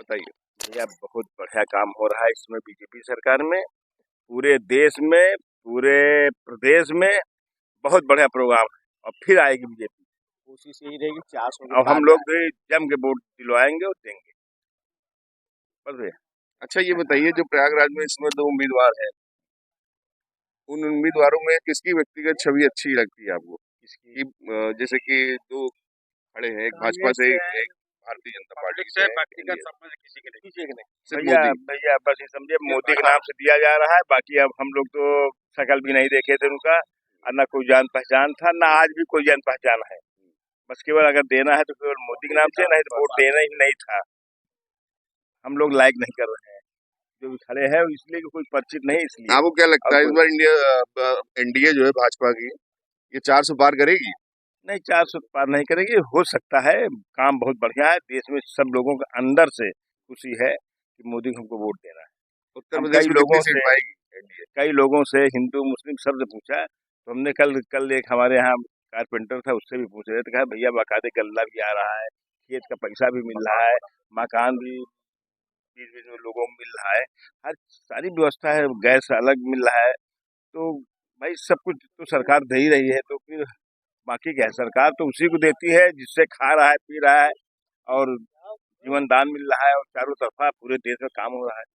बताइए। भैया बहुत बढ़िया काम हो रहा है इसमें बीजेपी सरकार में, पूरे देश में, पूरे प्रदेश में बहुत बढ़िया प्रोग्राम है और फिर आएगी बीजेपी। कोशिश यही रहेगी 400 के और हम पार लोग भी जम के वोट दिलवाएंगे और देंगे बस भैया। अच्छा ये बताइए, जो प्रयागराज में इसमें 2 उम्मीदवार हैं, उन उम्मीदवारों में किसकी व्यक्तिगत छवि अच्छी लगती है आपको? इसकी जैसे कि 2 खड़े हैं, एक भाजपा से, एक भारतीय जनता पार्टी से है, व्यक्तिगत संबंध किसी के नहीं। सिर्फ भैया मोदी। भैया बस ये समझिए मोदी के नाम से दिया जा रहा है, बाकी अब हम लोग तो शकल भी नहीं देखे थे उनका, और न कोई जान पहचान था, न आज भी कोई जान पहचान है। बस केवल अगर देना है तो केवल मोदी के नाम से, नहीं तो वोट देना ही नहीं था। हम लोग लाइक नहीं कर रहे हैं जो भी खड़े हैं, इसलिए कि कोई परिचित नहीं, इसलिए। आपको क्या लगता है इस बार एनडीए जो है भाजपा की, ये 400 पार करेगी? नहीं, 400 पार नहीं करेगी, हो सकता है। काम बहुत बढ़िया है, देश में सब लोगों के अंदर से खुशी है कि मोदी को हमको वोट देना है। उत्तर हम प्रदेश में कितनी सीट पाएगी एनडीए? कई लोगों से, हिंदू मुस्लिम सबसे पूछा, तो हमने कल एक हमारे यहाँ कारपेंटर था, उससे भी पूछ रहे थे, कहा भैया बाकायदे गल्ला भी आ रहा है, खेत का पैसा भी मिल रहा है, मकान भी बीच बीच में लोगों को मिल रहा है, हर सारी व्यवस्था है, गैस अलग मिल रहा है, तो भाई सब कुछ तो सरकार दे ही रही है, तो फिर बाकी क्या है, सरकार तो उसी को देती है जिससे खा रहा है, पी रहा है, और जीवन दान मिल रहा है, और चारों तरफा पूरे देश में काम हो रहा है।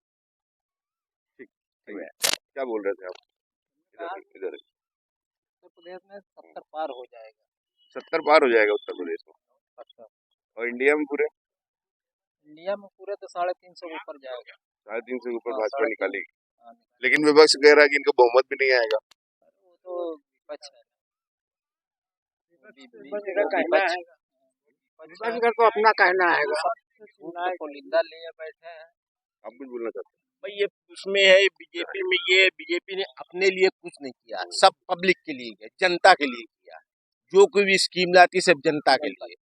ठीक है। क्या बोल रहे थे आप? इधर उत्तर प्रदेश में 70 पार हो जाएगा। 70 पार हो जाएगा उत्तर प्रदेश में, 70। और इंडिया में पूरे तो 350 के ऊपर जाएगा। 350 के ऊपर हाँ, भाजपा 350। निकालेगी। हाँ, लेकिन विपक्ष कह रहा है कि इनका बहुमत भी नहीं आएगा। वो तो विपक्ष है। विपक्ष का तो अपना कहना है। निंदा लिए बैठे हैं। आप कुछ बोलना चाहते भाई ये उसमें है बीजेपी में, ये बीजेपी ने अपने लिए कुछ नहीं किया, सब पब्लिक के लिए किया, जनता के लिए किया। जो कोई भी स्कीम लाती सब जनता के लिए,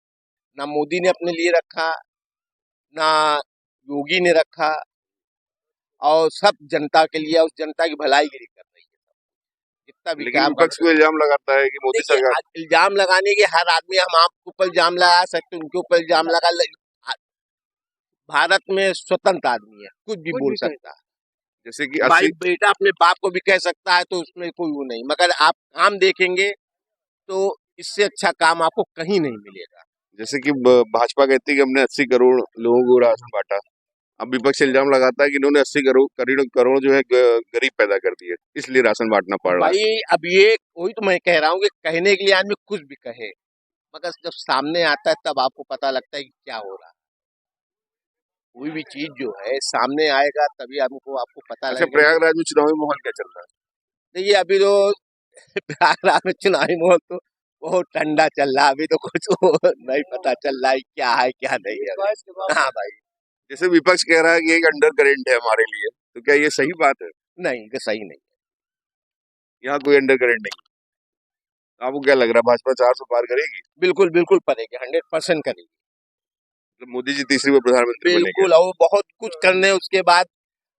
ना मोदी ने अपने लिए रखा, ना योगी ने रखा, और सब जनता के लिए, उस जनता की भलाई के लिए कर रही है जितना हैं? भी लेकिन काम विपक्ष को इल्जाम लगाता है कि मोदी देखिए, सरकार। आज इल्जाम लगाने के हर आदमी, हम आपके ऊपर इल्जाम लगा सकते, उनके ऊपर इल्जाम लगा। भारत में स्वतंत्र आदमी है, कुछ भी बोल सकता है। जैसे कि भाई 80 बेटा अपने बाप को भी कह सकता है, तो उसमें कोई वो नहीं, मगर आप काम देखेंगे तो इससे अच्छा काम आपको कहीं नहीं मिलेगा। जैसे कि भाजपा कहती है कि हमने 80 करोड़ लोगों को राशन बांटा। अब विपक्ष इल्जाम लगाता है कि इन्होंने 80 करोड़ जो है गरीब पैदा कर दिए, इसलिए राशन बांटना पड़ रहा है। भाई अब ये वही तो मैं कह रहा हूँ कि कहने के लिए आदमी कुछ भी कहे, मगर जब सामने आता है तब आपको पता लगता है कि क्या हो रहा है। कोई भी चीज जो है सामने आएगा तभी आपको पता अच्छा, लगेगा। प्रयागराज में चुनावी माहौल क्या चल रहा है? देखिए अभी तो प्रयागराज में चुनावी माहौल तो बहुत ठंडा चल रहा है, अभी तो कुछ नहीं पता चल रहा है क्या है क्या नहीं है। हाँ भाई, जैसे विपक्ष कह रहा है कि एक अंडर करेंट है हमारे लिए, तो क्या ये सही बात है? नहीं ये सही नहीं है। यहाँ कोई अंडर करेंट नहीं। आपको क्या लग रहा है, भाजपा 400 पार करेगी? बिल्कुल बिल्कुल करेगी, 100% करेगी। तो मोदी जी तीसरी बार प्रधानमंत्री बनेंगे? बिल्कुल, और बहुत कुछ करने उसके बाद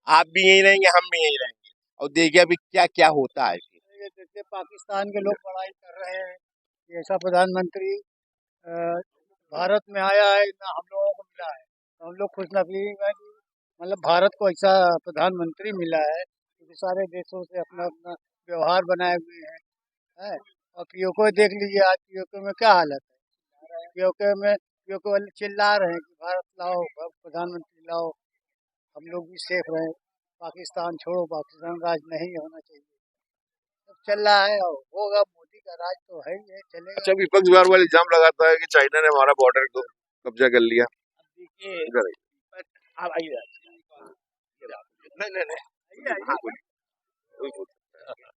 आप भी यही रहेंगे, हम भी यही रहेंगे, और देखिए अभी क्या क्या होता है। जैसे पाकिस्तान के लोग बड़ाई कर रहे हैं कि ऐसा प्रधानमंत्री भारत में आया है ना हम लोगों को मिला है, तो हम लोग खुश नसीब है कि मतलब भारत को ऐसा प्रधानमंत्री मिला है, क्योंकि सारे देशों से अपना अपना व्यवहार बनाए हुए हैं। और पीओके देख लीजिए, आज पीओके में क्या हालत है। पीओके वाले चिल्ला रहे हैं कि भारत लाओ, प्रधानमंत्री लाओ, हम लोग भी सेफ रहें, पाकिस्तान छोड़ो, पाकिस्तान राज नहीं होना चाहिए। सब चल रहा है और होगा, मोदी का राज तो है ही है, चलेगा। अच्छा, विपक्ष बार बार इल्जाम लगाता है कि चाइना ने हमारा बॉर्डर को कब्जा कर लिया। देखिए इधर आइए। आप आइए। नहीं कोई बोल सकता है,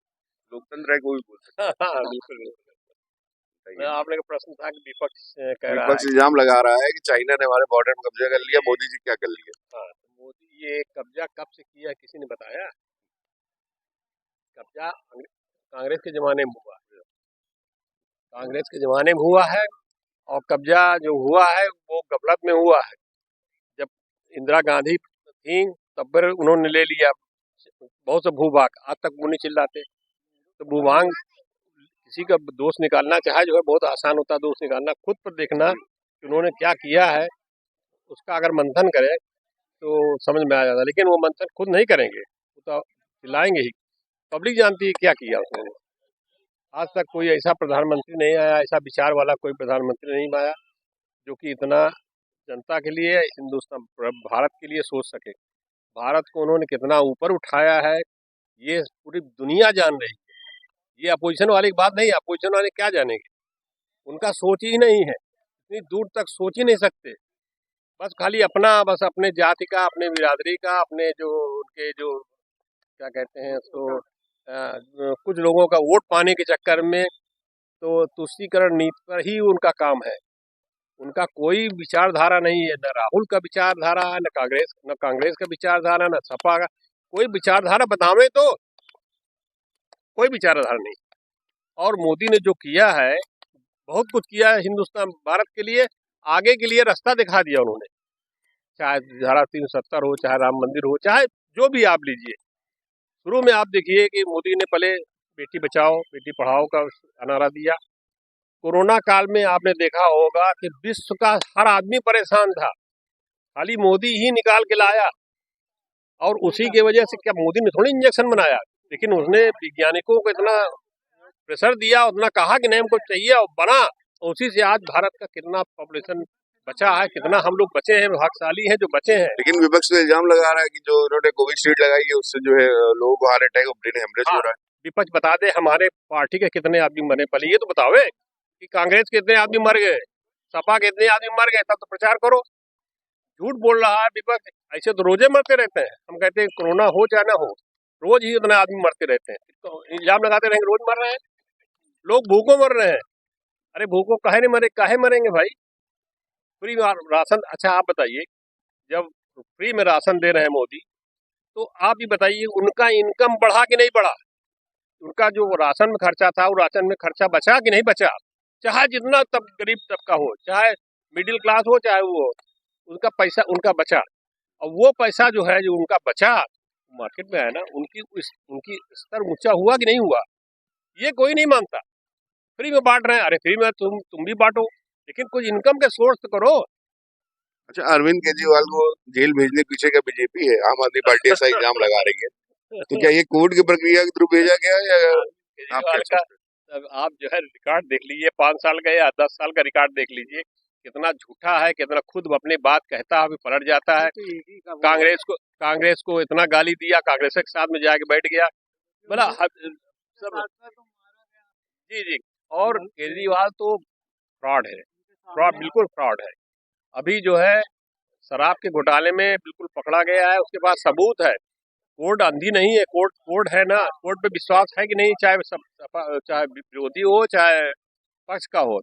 लोकतंत्र है, कोई बोल सकता है। हाँ बिल्कुल। आपने का प्रश्न था कि विपक्ष कह रहा विपक्ष है। इल्जाम लगा रहा है कि चाइना ने हमारे बॉर्डर में कब्जा कर लिया, मोदी जी क्या कर लिए? हाँ, तो मोदी ये कब्जा कब से किया किसी ने बताया? कब्जा कांग्रेस के जमाने में हुआ, कांग्रेस के जमाने में हुआ है, और कब्जा जो हुआ है वो गफलत में हुआ है। जब इंदिरा गांधी थी तब पर उन्होंने ले लिया बहुत से भूभाग, आज तक वो नहीं चिल्लाते। तो भूभाग किसी का दोष निकालना चाहे जो है बहुत आसान होता है दोष निकालना, खुद पर देखना कि उन्होंने क्या किया है, उसका अगर मंथन करे तो समझ में आ जाता, लेकिन वो मंथन खुद नहीं करेंगे, वो तो चिल्लाएंगे ही। पब्लिक जानती है क्या किया उसने। आज तक कोई ऐसा प्रधानमंत्री नहीं आया, ऐसा विचार वाला कोई प्रधानमंत्री नहीं आया जो कि इतना जनता के लिए, हिंदुस्तान भारत के लिए सोच सके। भारत को उन्होंने कितना ऊपर उठाया है ये पूरी दुनिया जान रही है। ये अपोजिशन वाले की बात नहीं है, अपोजिशन वाले क्या जानेंगे, उनका सोच ही नहीं है, इतनी दूर तक सोच ही नहीं सकते। बस खाली अपना, बस अपने जाति का, अपने बिरादरी का, अपने जो उनके जो क्या कहते हैं उसको कुछ लोगों का वोट पाने के चक्कर में तो तुष्टीकरण नीति पर ही उनका काम है। उनका कोई विचारधारा नहीं है, न राहुल का विचारधारा है, न कांग्रेस का विचारधारा, न सपा का। कोई विचारधारा बतावे तो कोई विचारधारा नहीं। और मोदी ने जो किया है, बहुत कुछ किया है हिंदुस्तान भारत के लिए, आगे के लिए रास्ता दिखा दिया उन्होंने। चाहे धारा 370 हो, चाहे राम मंदिर हो, चाहे जो भी आप लीजिए। शुरू में आप देखिए कि मोदी ने पहले बेटी बचाओ बेटी पढ़ाओ का नारा दिया। कोरोना काल में आपने देखा होगा कि विश्व का हर आदमी परेशान था, खाली मोदी ही निकाल के लाया। और उसी की वजह से, क्या मोदी ने थोड़ी इंजेक्शन बनाया, लेकिन उसने वैज्ञानिकों को इतना प्रेशर दिया, उतना कहा कि नहीं हमको चाहिए, और बना। उसी से आज भारत का कितना पॉपुलेशन बचा है, कितना हम लोग बचे हैं, भाग्यशाली हैं जो बचे हैं। लेकिन विपक्ष तो इल्जाम लगा रहा है कि जो उन्होंने कोविशील्ड लगाई है उससे जो है लोगों को हार्ट अटैक और ब्रेन हेमरेज हो रहा है। विपक्ष बता दे हमारे पार्टी के कितने आदमी मरे, पहले ये तो बतावे कि कांग्रेस के कितने आदमी मर गए, सपा के कितने आदमी मर गए, तब तो प्रचार करो। झूठ बोल रहा है विपक्ष, ऐसे तो रोजे मरते रहते हैं। हम कहते हैं कोरोना हो चाहे ना हो, रोज ही इतने आदमी मरते रहते हैं, तो इल्जाम लगाते रहेंगे रोज मर रहे हैं। लोग भूखों मर रहे हैं। अरे भूखों काहे नहीं मरे, काहे मरेंगे भाई? फ्री राशन, अच्छा आप बताइए, जब फ्री में राशन दे रहे हैं मोदी, तो आप ही बताइए उनका इनकम बढ़ा कि नहीं बढ़ा? उनका जो राशन में खर्चा था, वो राशन में खर्चा बचा कि नहीं बचा? चाहे जितना तब गरीब तबका हो, चाहे मिडिल क्लास हो, चाहे वो हो, उनका पैसा उनका बचा। और वो पैसा जो है, जो उनका बचा मार्केट में है ना, उनकी स्तर ऊंचा हुआ कि नहीं हुआ, ये कोई नहीं मानता। फ्री में बांट रहे हैं, अरे फ्री में तुम भी बांटो, लेकिन कुछ इनकम के सोर्स तो करो। अच्छा, अरविंद केजरीवाल को जेल भेजने पीछे का बीजेपी है, आम आदमी पार्टी ऐसा इल्जाम लगा रही है, तो क्या ये कोर्ट की प्रक्रिया के थ्रू भेजा गया या केजरीवाल का आप जो है रिकॉर्ड देख लीजिए, 5 साल का या 10 साल का रिकॉर्ड देख लीजिए, कितना झूठा है, कितना खुद अपनी बात कहता है फिर पलट जाता है। कांग्रेस को इतना गाली दिया, कांग्रेस के साथ में जाके बैठ गया, बोला सब। जी जी, और केजरीवाल तो फ्रॉड है, फ्रॉड, बिल्कुल फ्रॉड है। अभी जो है शराब के घोटाले में बिल्कुल पकड़ा गया है, उसके पास सबूत है। कोर्ट अंधी नहीं है, कोर्ट है ना, कोर्ट पे विश्वास है कि नहीं, चाहे विरोधी हो चाहे पक्ष का हो,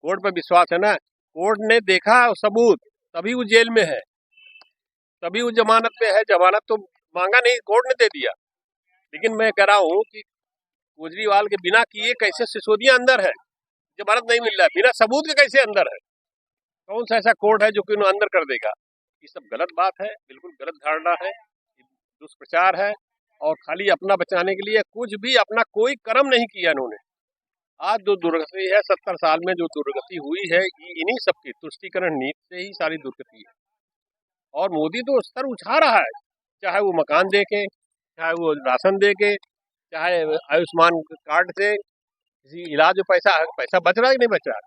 कोर्ट पे विश्वास है ना। कोर्ट ने देखा सबूत, तभी वो जेल में है, तभी वो जमानत पे है। जमानत तो मांगा नहीं, कोर्ट ने दे दिया। लेकिन मैं कह रहा हूँ कि केजरीवाल के बिना किए कैसे सिसोदिया अंदर है, जमानत नहीं मिल रहा है, बिना सबूत के कैसे अंदर है? कौन सा ऐसा कोर्ट है जो कि उन्हें अंदर कर देगा? ये सब गलत बात है, बिल्कुल गलत धारणा है, दुष्प्रचार है, और खाली अपना बचाने के लिए कुछ भी अपना कोई कर्म नहीं किया इन्होंने। आज जो दुर्गति है, 70 साल में जो दुर्गति हुई है, इन्हीं सबकी तुष्टीकरण नीति से ही सारी दुर्गति है। और मोदी तो स्तर उठा रहा है, चाहे वो मकान दे के, चाहे वो राशन दे के, चाहे आयुष्मान कार्ड से किसी इलाज में पैसा बच रहा है कि नहीं बच रहा है?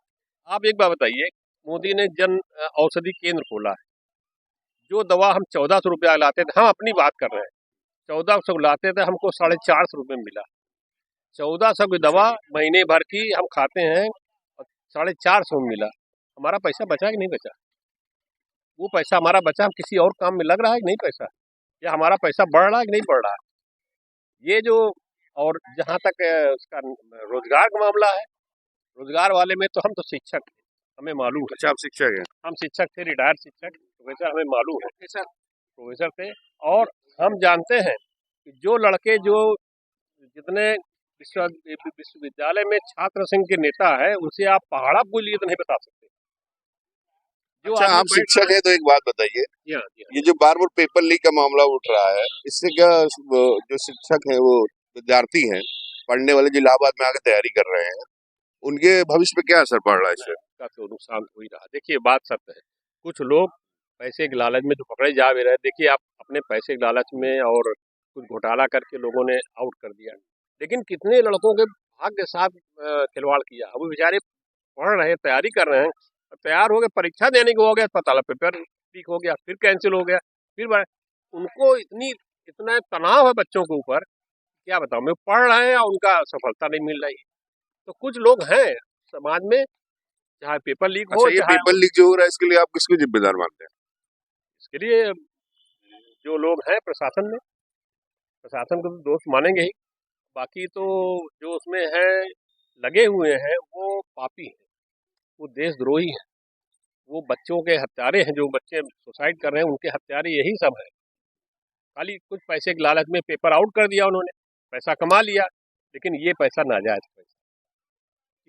आप एक बात बताइए, मोदी ने जन औषधि केंद्र खोला है, जो दवा हम 1400 रुपया लाते थे, हम अपनी बात कर रहे हैं, 1400 लाते थे, हमको 450 रुपये में मिला। 1400 की दवा महीने भर की हम खाते हैं और 450 में मिला। हमारा पैसा बचा कि नहीं बचा? वो पैसा हमारा बचा, हम किसी और काम में लग रहा है कि नहीं पैसा, या हमारा पैसा बढ़ रहा है कि नहीं बढ़ रहा है? ये जो, और जहाँ तक उसका रोजगार का मामला है, रोजगार वाले में तो हम तो शिक्षक थे, हमें मालूम है। अच्छा, आप शिक्षक हैं? हम शिक्षक थे, रिटायर्ड शिक्षक, प्रोफेसर, हमें मालूम है, प्रोफेसर थे। और हम जानते हैं कि जो लड़के जो जितने विश्वविद्यालय में छात्र संघ के नेता है, उनसे आप पहाड़ा बोलिए तो नहीं बता सकते। जो अच्छा, आप शिक्षक है तो एक बात बताइए, ये जो बार बार पेपर लीक का मामला उठ रहा है, इससे क्या जो शिक्षक है, वो विद्यार्थी हैं पढ़ने वाले जो इलाहाबाद में आकर तैयारी कर रहे हैं, उनके भविष्य पे क्या असर पड़ रहा है इससे? का तो नुकसान हो ही रहा। देखिए बात सत्य है, कुछ लोग पैसे के लालच में तो पकड़े जा भी रहे। देखिए आप, अपने पैसे के लालच में और कुछ घोटाला करके लोगों ने आउट कर दिया, लेकिन कितने लड़कों के भाग्य के साथ खिलवाड़ किया। अब वो बेचारे पढ़ रहे हैं, तैयारी कर रहे हैं, तैयार हो गए, परीक्षा देने को हो गया, पता लगा पेपर लीक हो गया, फिर कैंसिल हो गया, उनको इतना तनाव है बच्चों के ऊपर, क्या बताऊं मैं। पढ़ रहे हैं और उनका सफलता नहीं मिल रही। तो कुछ लोग हैं समाज में, चाहे पेपर लीक हो, अच्छा, ये चाहे पेपर लीक जो हो रहा है इसके लिए आप किसको जिम्मेदार मानते हैं? इसके लिए जो लोग हैं प्रशासन में, प्रशासन को तो दोस्त मानेंगे ही। बाकी तो जो उसमें है लगे हुए हैं वो पापी हैं, वो देशद्रोही हैं, वो बच्चों के हत्यारे हैं। जो बच्चे सुसाइड कर रहे हैं उनके हत्यारे यही सब है। खाली कुछ पैसे के लालच में पेपर आउट कर दिया उन्होंने, पैसा कमा लिया, लेकिन ये पैसा नाजायज पैसा।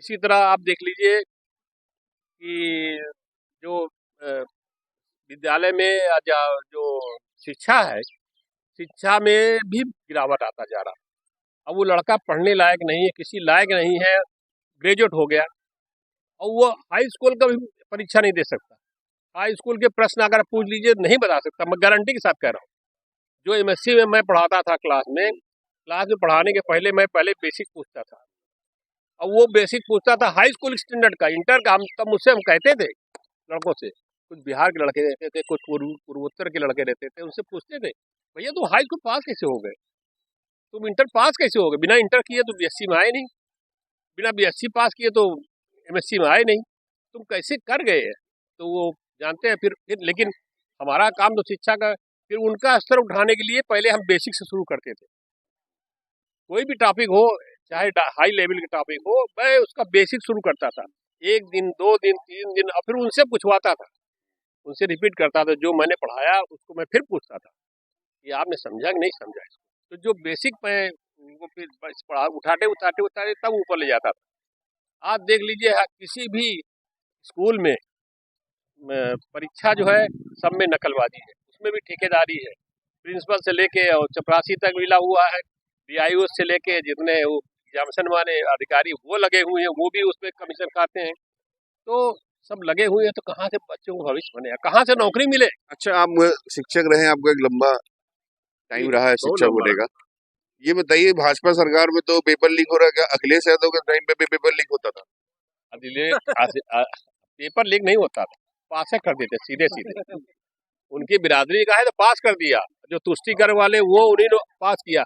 इसी तरह आप देख लीजिए कि जो विद्यालय में जो शिक्षा है, शिक्षा में भी गिरावट आता जा रहा। अब वो लड़का पढ़ने लायक नहीं है, किसी लायक नहीं है, ग्रेजुएट हो गया और वो हाई स्कूल का भी परीक्षा नहीं दे सकता। हाई स्कूल के प्रश्न अगर पूछ लीजिए नहीं बता सकता, मैं गारंटी के साथ कह रहा हूँ। जो एमएससी में मैं पढ़ाता था क्लास में पढ़ाने के पहले मैं बेसिक पूछता था, और वो बेसिक पूछता था हाई स्कूल स्टैंडर्ड का, इंटर का। हम तब मुझसे हम कहते थे लड़कों से, कुछ बिहार के लड़के रहते थे, कुछ पूर्वोत्तर के लड़के रहते थे, उनसे पूछते थे भैया तुम हाई स्कूल पास कैसे हो गए, तुम इंटर पास कैसे हो गए? बिना इंटर किए तो बीएससी में आए नहीं, बिना बीएससी पास किए तो एमएससी में आए नहीं, तुम कैसे कर गए? तो वो जानते हैं फिर लेकिन हमारा काम तो शिक्षा का, फिर उनका स्तर उठाने के लिए पहले हम बेसिक से शुरू करते थे। कोई भी टॉपिक हो, चाहे हाई लेवल का टॉपिक हो, मैं उसका बेसिक शुरू करता था। 1 दिन 2 दिन 3 दिन, और फिर उनसे पूछवाता था, उनसे रिपीट करता था जो मैंने पढ़ाया उसको मैं फिर पूछता था कि आपने समझा कि नहीं समझा इसको। तो जो बेसिक मैं उनको फिर पढ़ा उठाते तब ऊपर ले जाता था। आप देख लीजिए किसी भी स्कूल में परीक्षा जो है सब में नकलबाजी है, उसमें भी ठेकेदारी है। प्रिंसिपल से लेके और चपरासी तक मिला हुआ है, बीआईओ से लेके जितने एग्जामिनेशन वाले अधिकारी वो लगे हुए हैं, वो भी उसमें कमीशन खाते हैं। तो सब लगे हुए हैं, तो कहाँ से बच्चों को भविष्य बनेगा, कहाँ से नौकरी मिले? अच्छा, आप शिक्षक रहे, आपका एक लंबा टाइम रहा है शिक्षक होने का। ये बताइए, भाजपा सरकार में तो पेपर लीक हो रहा है, क्या अखिलेश यादव के टाइम पे भी पेपर लीक होता था? पेपर लीक नहीं होता था, पास कर देते सीधे सीधे। उनकी बिरादरी का है तो पास कर दिया, जो तुष्टिकर वाले वो उन्हीं ने पास किया।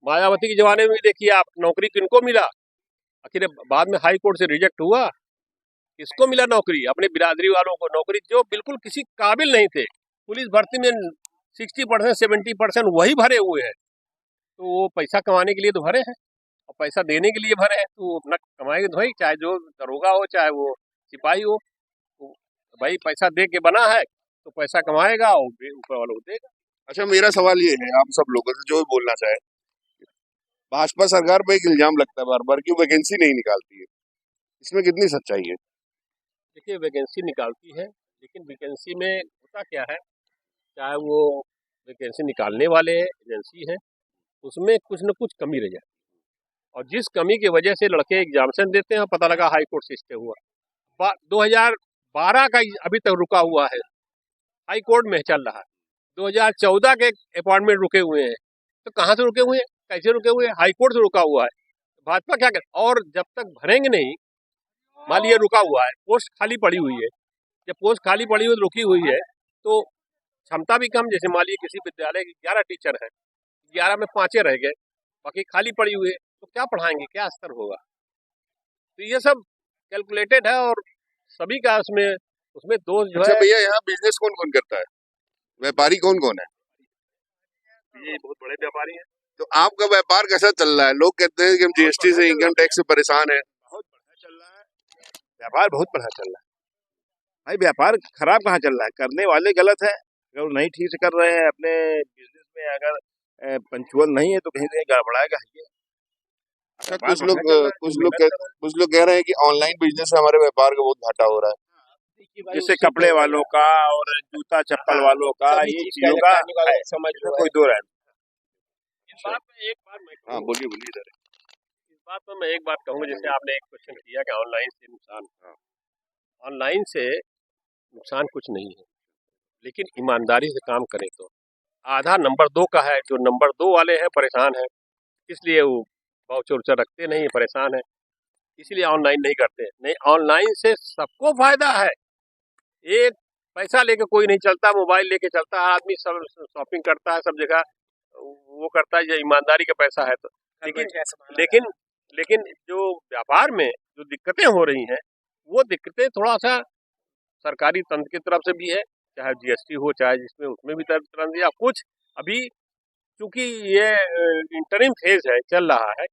मायावती के जमाने में भी देखिए आप, नौकरी किनको मिला? आखिर बाद में हाई कोर्ट से रिजेक्ट हुआ, किसको मिला नौकरी? अपने बिरादरी वालों को नौकरी, जो बिल्कुल किसी काबिल नहीं थे। पुलिस भर्ती में 60% 70% वही भरे हुए हैं। तो वो पैसा कमाने के लिए तो भरे हैं और पैसा देने के लिए भरे हैं, तो वो अपना कमाएंगे तो भाई, चाहे जो दरोगा हो चाहे वो सिपाही हो, तो भाई पैसा दे के बना है तो पैसा कमाएगा और ऊपर वालों को देगा। अच्छा, मेरा सवाल ये है आप सब लोगों से, जो भी बोलना चाहे, भाजपा सरकार पे एक इल्जाम लगता है बार बार कि वैकेंसी नहीं निकालती है, इसमें कितनी सच्चाई है? देखिए वैकेंसी निकालती है, लेकिन वैकेंसी में होता क्या है, चाहे वो वैकेंसी निकालने वाले एजेंसी हैं, उसमें कुछ न कुछ कमी रह जाती है, और जिस कमी की वजह से लड़के एग्जामिनेशन देते हैं, पता लगा हाई कोर्ट से स्टे हुआ। 2012 का अभी तक रुका हुआ है, हाई कोर्ट में चल रहा है। 2014 के अपॉइंटमेंट रुके हुए हैं, तो कहाँ से रुके हुए हैं, कैसे रुके हुए हैं? हाई कोर्ट से रुका हुआ है। भाजपा क्या कर, और जब तक भरेंगे नहीं, मान लीजिए रुका हुआ है, पोस्ट खाली पड़ी हुई है, जब पोस्ट खाली पड़ी हुई रुकी हुई है तो क्षमता भी कम, जैसे मान लीजिए किसी विद्यालय के 11 टीचर हैं, 11 में 5 रह गए, बाकी खाली पड़ी हुई है, तो क्या पढ़ाएंगे, क्या स्तर होगा? तो ये सब कैलकुलेटेड है और सभी का उसमें दोष जो अच्छा है। भैया, यहाँ बिजनेस कौन कौन करता है, व्यापारी कौन कौन है? ये बहुत बड़े व्यापारी हैं। तो आपका व्यापार कैसा चल रहा है? लोग कहते हैं कि हम जीएसटी से, इनकम टैक्स से परेशान है। बहुत बढ़िया चल रहा है, व्यापार बहुत बढ़िया चल रहा है भाई। व्यापार खराब कहाँ चल रहा है, करने वाले गलत है। अगर वो नहीं ठीक से कर रहे हैं अपने बिजनेस में, अगर पंचुअल नहीं है तो कहीं ना कहीं गड़बड़ाएगा ये। अच्छा, व्यापार बढ़िया चल रहा है, कुछ लोग कह रहे हैं कि ऑनलाइन बिजनेस से हमारे व्यापार का बहुत घाटा हो रहा है। जैसे कपड़े वालों का और जूता चप्पल वालों का, ये चीजों का समझ कोई दो राय। इस बात में एक बात मैं हाँ, बोलिए बोलिए सर। इस बात पर मैं एक बात कहूँगा, जैसे आपने एक क्वेश्चन किया कि ऑनलाइन से नुकसान, ऑनलाइन से नुकसान कुछ नहीं है। लेकिन ईमानदारी से काम करें तो। आधा नंबर 2 का है, जो नंबर 2 वाले हैं परेशान हैं, इसलिए वो वाउचर रखते नहीं, परेशान है, इसलिए ऑनलाइन नहीं करते। नहीं, ऑनलाइन से सबको फायदा है। एक पैसा लेके कोई नहीं चलता, मोबाइल लेके चलता है आदमी, सब शॉपिंग करता है, सब जगह वो करता है, ये ईमानदारी का पैसा है तो। लेकिन लेकिन जो व्यापार में जो दिक्कतें हो रही हैं, वो दिक्कतें थोड़ा सा सरकारी तंत्र की तरफ से भी है, चाहे जीएसटी हो, चाहे जिसमें उसमें भी तरह दिया कुछ। अभी क्योंकि ये इंटरिम फेज है, चल रहा है,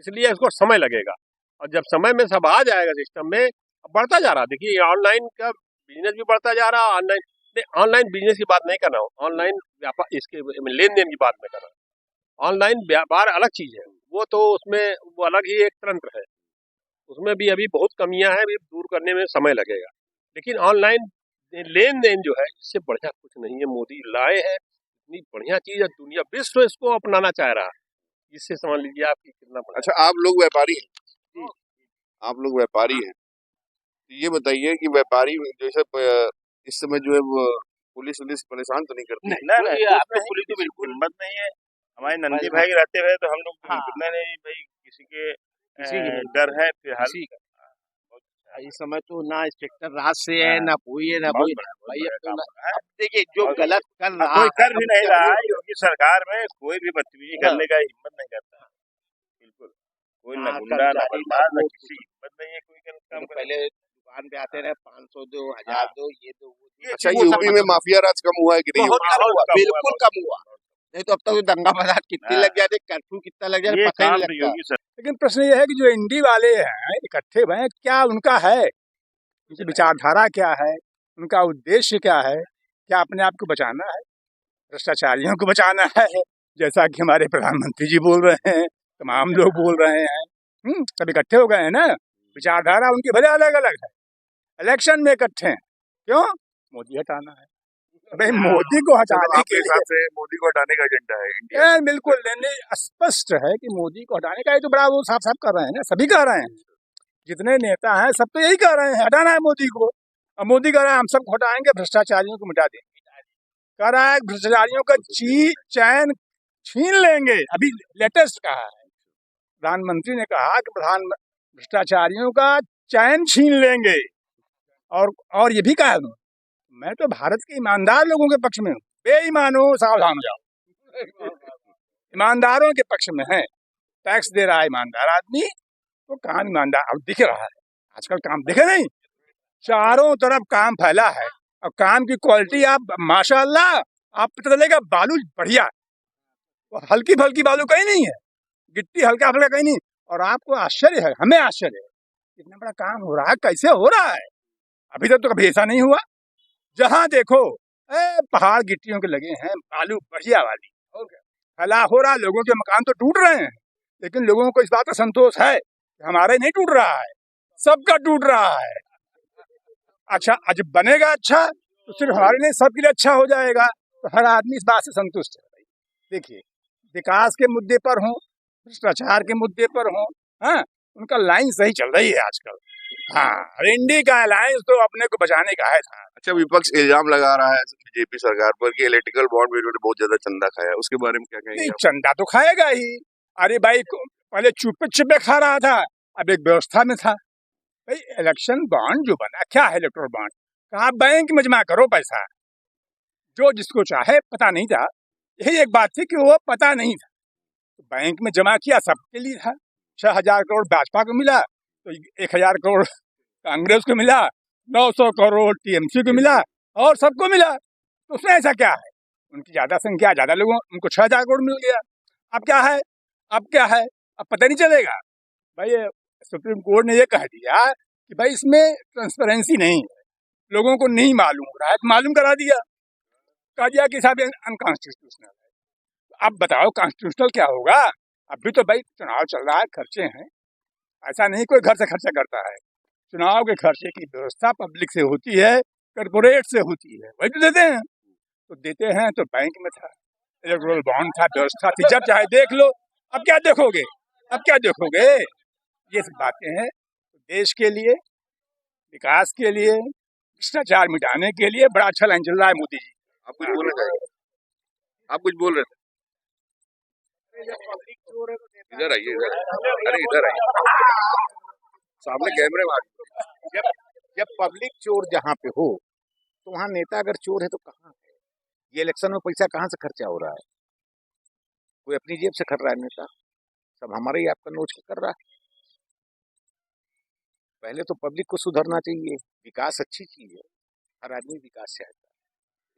इसलिए इसको समय लगेगा, और जब समय में सब आ जाएगा सिस्टम में, बढ़ता जा रहा है। देखिए ऑनलाइन का बिजनेस भी बढ़ता जा रहा है। ऑनलाइन बिजनेस की बात नहीं कर रहा हूँ, ऑनलाइन व्यापार, इसके लेन देन की बात मैं कर रहा हूँ। ऑनलाइन व्यापार अलग चीज है, वो तो उसमें वो अलग ही एक तंत्र है, उसमें भी अभी बहुत कमियां हैं, अभी दूर करने में समय लगेगा। लेकिन ऑनलाइन लेन देन जो है, इससे बढ़िया कुछ नहीं है। मोदी लाए हैं, इतनी बढ़िया चीज है, दुनिया विश्व इसको अपनाना चाह रहा है। इससे समझ लीजिए आप कि कितना बढ़िया। अच्छा, आप लोग व्यापारी हैं, आप लोग व्यापारी हैं, तो ये बताइए कि व्यापारी जैसे इस समय जो है वो पुलिस परेशान तो नहीं करती? नहीं, आपको पुलिस तो बिल्कुल हिम्मत नहीं है। हमारे नंदी भाई रहते हुए तो हम लोग कितना नहीं भाई, किसी के डर है फिलहाल। इस समय तो ना इंस्पेक्टर राज से है, ना कोई है, ना कोई। भाई अब देखिए, जो गलत कर रहा कोई कर भी नहीं रहा है। योगी सरकार में कोई भी बदतमीजी करने का हिम्मत नहीं करता, बिल्कुल कोई ना गुंडा, ना बदमाश, ना किसी हिम्मत नहीं है कोई गलत काम। पहले दुकान पे आते रहे, 500 दो, 1000 दो, ये दो, वो। अच्छा, यूपी में माफिया राज कम हुआ है कि नहीं? बिल्कुल कम हुआ। नहीं तो अब तक दंगा फसाद कितने लग जाते, कर्फ्यू कितना लग जाए, पता नहीं लगता। लेकिन प्रश्न ये है कि जो एनडी वाले हैं इकट्ठे हुए हैं, क्या उनका है, उनकी विचारधारा क्या है, उनका उद्देश्य क्या है? क्या अपने आप को बचाना है, भ्रष्टाचारियों को बचाना है, जैसा कि हमारे प्रधानमंत्री जी बोल रहे हैं, तमाम लोग बोल रहे हैं। सब इकट्ठे हो गए हैं ना, विचारधारा उनकी भले अलग अलग है, इलेक्शन में इकट्ठे हैं। क्यों? मोदी हटाना है। भाई मोदी को हटाने के हिसाब से मोदी को हटाने का एजेंडा है इंडिया? बिल्कुल नहीं, स्पष्ट है कि मोदी को हटाने का, ये तो बड़ा वो साफ साफ कर रहे हैं ना, सभी कर रहे हैं, जितने नेता हैं सब तो यही कर रहे हैं, हटाना है मोदी को। अब मोदी कह रहा है हम सबको हटाएंगे, भ्रष्टाचारियों को मिटा देंगे, कह रहा है भ्रष्टाचारियों का चैन छीन लेंगे। अभी लेटेस्ट कहा है प्रधानमंत्री ने, कहा कि भ्रष्टाचारियों का चैन छीन लेंगे, और ये भी कहा उन्होंने, मैं तो भारत के ईमानदार लोगों के पक्ष में हूँ, बेईमानो सावधान हो जाओ। ईमानदारों के पक्ष में है, टैक्स दे रहा है ईमानदार आदमी, तो काम ईमानदार अब दिख रहा है। आजकल काम दिखे नहीं, चारों तरफ काम फैला है, और काम की क्वालिटी आप माशाअल्लाह, आप पता चलेगा बालू बढ़िया, वो हल्की फल्की बालू कहीं नहीं है, गिट्टी हल्का फल्का कहीं नहीं। और आपको आश्चर्य है, हमें आश्चर्य है, इतना बड़ा काम हो रहा है, कैसे हो रहा है? अभी तक तो कभी ऐसा नहीं हुआ। जहां देखो पहाड़ गिट्टियों के लगे हैं, बालू बढ़िया वाली, फैला हो रहा, लोगों के मकान तो टूट रहे हैं, लेकिन लोगों को इस बात का संतोष है कि हमारे नहीं टूट रहा है, सबका टूट रहा है। अच्छा, जब बनेगा अच्छा तो सिर्फ हमारे लिए, सबके लिए अच्छा हो जाएगा, तो हर आदमी इस बात से संतुष्ट है। देखिए, विकास के मुद्दे पर हो, भ्रष्टाचार के मुद्दे पर हो, हाँ, उनका लाइन सही चल रही है आजकल। हाँ, इंडी का अलायंस तो अपने को बचाने का है। अच्छा, विपक्ष इल्जाम लगा रहा है बीजेपी सरकार पर कि इलेक्ट्रिकल बॉन्ड में इन्होंने बहुत ज्यादा चंदा खाया, उसके बारे में क्या कहेंगे? नहीं, चंदा तो खाएगा ही। अरे भाई, पहले चुपे चुपे खा रहा था, अब एक व्यवस्था में था। भाई इलेक्शन बॉन्ड जो बना, क्या है इलेक्ट्रल बॉन्ड? कहा बैंक में जमा करो पैसा, जो जिसको चाहे, पता नहीं था। यही एक बात थी कि वो पता नहीं था, तो बैंक में जमा किया, सबके लिए था। 6000 करोड़ भाजपा को मिला, तो 1000 करोड़ कांग्रेस को मिला, 900 करोड़ टीएमसी को मिला, और सबको मिला। तो उसमें ऐसा क्या है? उनकी ज्यादा संख्या, ज्यादा लोगों, उनको 6000 करोड़ मिल गया। अब क्या है? अब पता नहीं चलेगा। भाई सुप्रीम कोर्ट ने ये कह दिया कि भाई इसमें ट्रांसपेरेंसी नहीं है, लोगों को नहीं मालूम हो रहा है, मालूम करा दिया, कह दिया कि साहब अनकॉन्स्टिट्यूशनल है। अब बताओ कॉन्स्टिट्यूशनल क्या होगा? अभी तो भाई चुनाव चल रहा है, खर्चे हैं, ऐसा नहीं कोई घर से खर्चा करता है। चुनाव के खर्चे की व्यवस्था पब्लिक से होती है, कॉर्पोरेट से होती है, वही तो देते हैं। तो बैंक में था, इलेक्ट्रल बॉन्ड था, व्यवस्था थी, जब चाहे देख लो। अब क्या देखोगे? ये सब बातें हैं। देश के लिए, विकास के लिए, भ्रष्टाचार मिटाने के लिए बड़ा अच्छा लाइन चल रहा है मोदी जी। आप कुछ बोलना चाहेंगे? आप कुछ बोल रहे थे? इधर आइए, अरे इधर आइए, सामने कैमरे में जब जब पब्लिक चोर जहाँ पे हो तो वहाँ नेता अगर चोर है तो कहाँ है? ये इलेक्शन में पैसा कहाँ से खर्चा हो रहा है? कोई अपनी जेब से कर रहा है नेता, सब हमारे ही आपका नोच के कर रहा है। पहले तो पब्लिक को सुधरना चाहिए। विकास अच्छी चीज है, हर आदमी विकास चाहता है।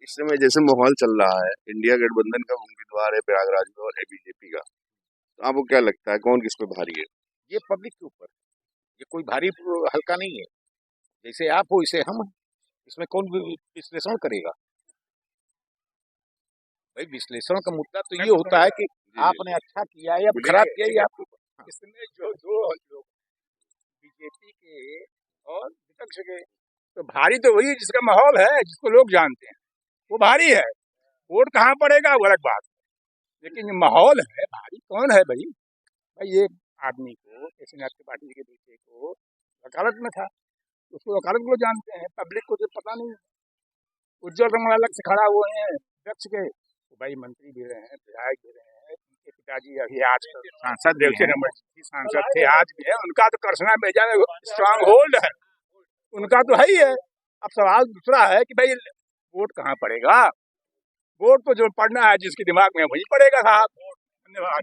इस समय जैसे माहौल चल रहा है, इंडिया गठबंधन का उम्मीदवार है प्रयागराज में और बीजेपी का, तो आपको क्या लगता है कौन किस पे भारी है? ये पब्लिक के ऊपर, ये कोई भारी हल्का नहीं है। जैसे आप हो वैसे हम हैं। इसमें कौन विश्लेषण करेगा? भाई विश्लेषण का मुद्दा तो ये होता है कि आपने अच्छा किया या खराब किया या आपके ऊपर। इसमें जो दो लोग बीजेपी के और विपक्ष के, तो भारी तो वही है जिसका माहौल है, जिसको लोग जानते हैं, वो भारी है। वोट कहाँ पड़ेगा वो अलग बात है, लेकिन ये माहौल है भारी। कौन है भाई? भाई ये आदमी को किसी आपकी पार्टी के बेटे को वकालत में था, उसको वकालत को जानते हैं, पब्लिक को तो पता नहीं है। उज्जवल रंग अलग से खड़ा हुए हैं विपक्ष के, तो भाई मंत्री भी रहे हैं, विधायक भी रहे हैं, उनके पिताजी अभी आज सांसद सांसद थे, आज भी है। उनका तो करसना बेजा में स्ट्रांग होल्ड है, उनका तो है ही है। अब सवाल दूसरा है कि भाई वोट कहाँ पड़ेगा? वोट तो जो पढ़ना है जिसके दिमाग में वही पड़ेगा साहब।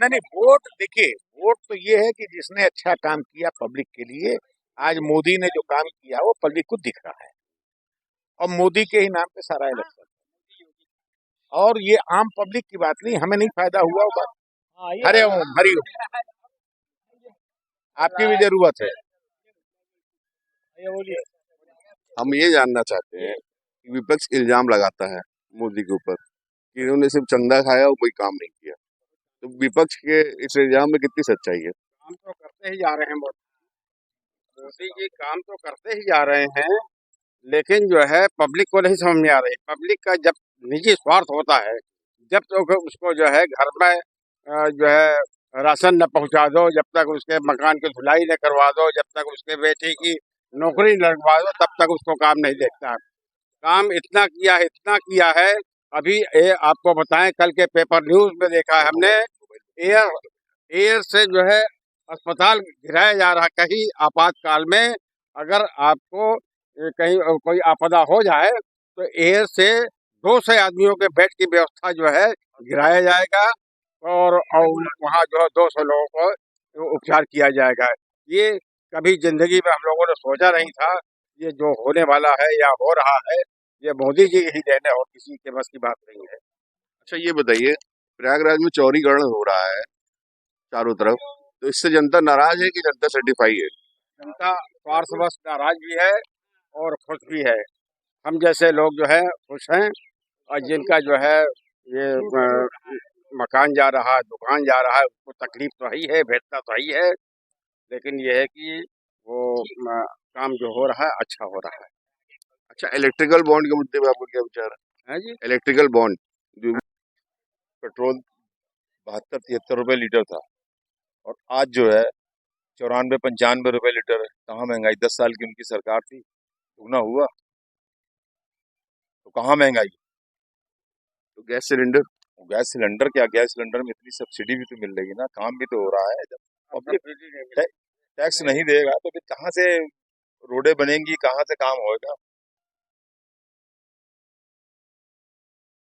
नहीं, वोट देखिए, वोट तो ये है कि जिसने अच्छा काम किया पब्लिक के लिए। आज मोदी ने जो काम किया वो पब्लिक को दिख रहा है, और मोदी के ही नाम पे सारा इलेक्शन, और ये आम पब्लिक की बात नहीं, हमें नहीं फायदा हुआ होगा। हरिओम हरिओम, आपकी भी जरूरत है। हम ये जानना चाहते हैं कि विपक्ष इल्जाम लगाता है मोदी के ऊपर कि इन्होंने सिर्फ चंदा खाया और कोई काम नहीं किया, तो विपक्ष के इस इल्जाम में कितनी सच्चाई है? काम तो करते ही जा रहे हैं मोदी जी, काम तो करते ही जा रहे हैं, लेकिन जो है पब्लिक को नहीं समझ में आ रही। पब्लिक का जब निजी स्वार्थ होता है, जब तक उसको जो है घर में जो है राशन न पहुंचा दो, जब तक उसके मकान की धुलाई न करवा दो, जब तक उसके बेटे की नौकरी न लगवा दो, तब तक उसको काम नहीं देखता है। काम इतना किया है। अभी आपको बताएं, कल के पेपर न्यूज में देखा है हमने, एयर से जो है अस्पताल गिराया जा रहा। कहीं आपातकाल में अगर आपको कहीं कोई आपदा हो जाए तो एयर से 200 आदमियों के बेड की व्यवस्था जो है गिराया जाएगा, और वहाँ जो है 200 लोगों को उपचार किया जाएगा। ये कभी जिंदगी में हम लोगों ने सोचा नहीं था। ये जो होने वाला है या हो रहा है, ये मोदी जी ही देने, और किसी के बस की बात नहीं है। अच्छा ये बताइए, प्रयागराज में चौड़ीकरण हो रहा है चारों तरफ, तो इससे जनता नाराज है कि जनता सर्टिफाई है? जनता स्वार्थवश नाराज भी है और खुश भी है। हम जैसे लोग जो है खुश हैं, और जिनका जो है ये मकान जा रहा है, दुकान जा रहा है, उसको तकलीफ तो ही है, भेदता तो ही है, लेकिन ये है कि वो काम जो हो रहा है अच्छा हो रहा है। अच्छा, इलेक्ट्रिकल बॉन्ड के मुद्दे पे आपको क्या विचार है जी? इलेक्ट्रिकल बॉन्ड, जो पेट्रोल 72-73 रुपए लीटर था और आज जो है 94-95 रुपए लीटर है। कहाँ महंगाई? 10 साल की उनकी सरकार थी, दुगना हुआ, तो कहाँ महंगाई? तो गैस सिलेंडर क्या, गैस सिलेंडर में इतनी सब्सिडी भी तो मिल रही है ना, काम भी तो हो रहा है। जब पब्लिक टैक्स नहीं देगा तो फिर कहाँ से रोडें बनेंगी, कहाँ से काम होएगा?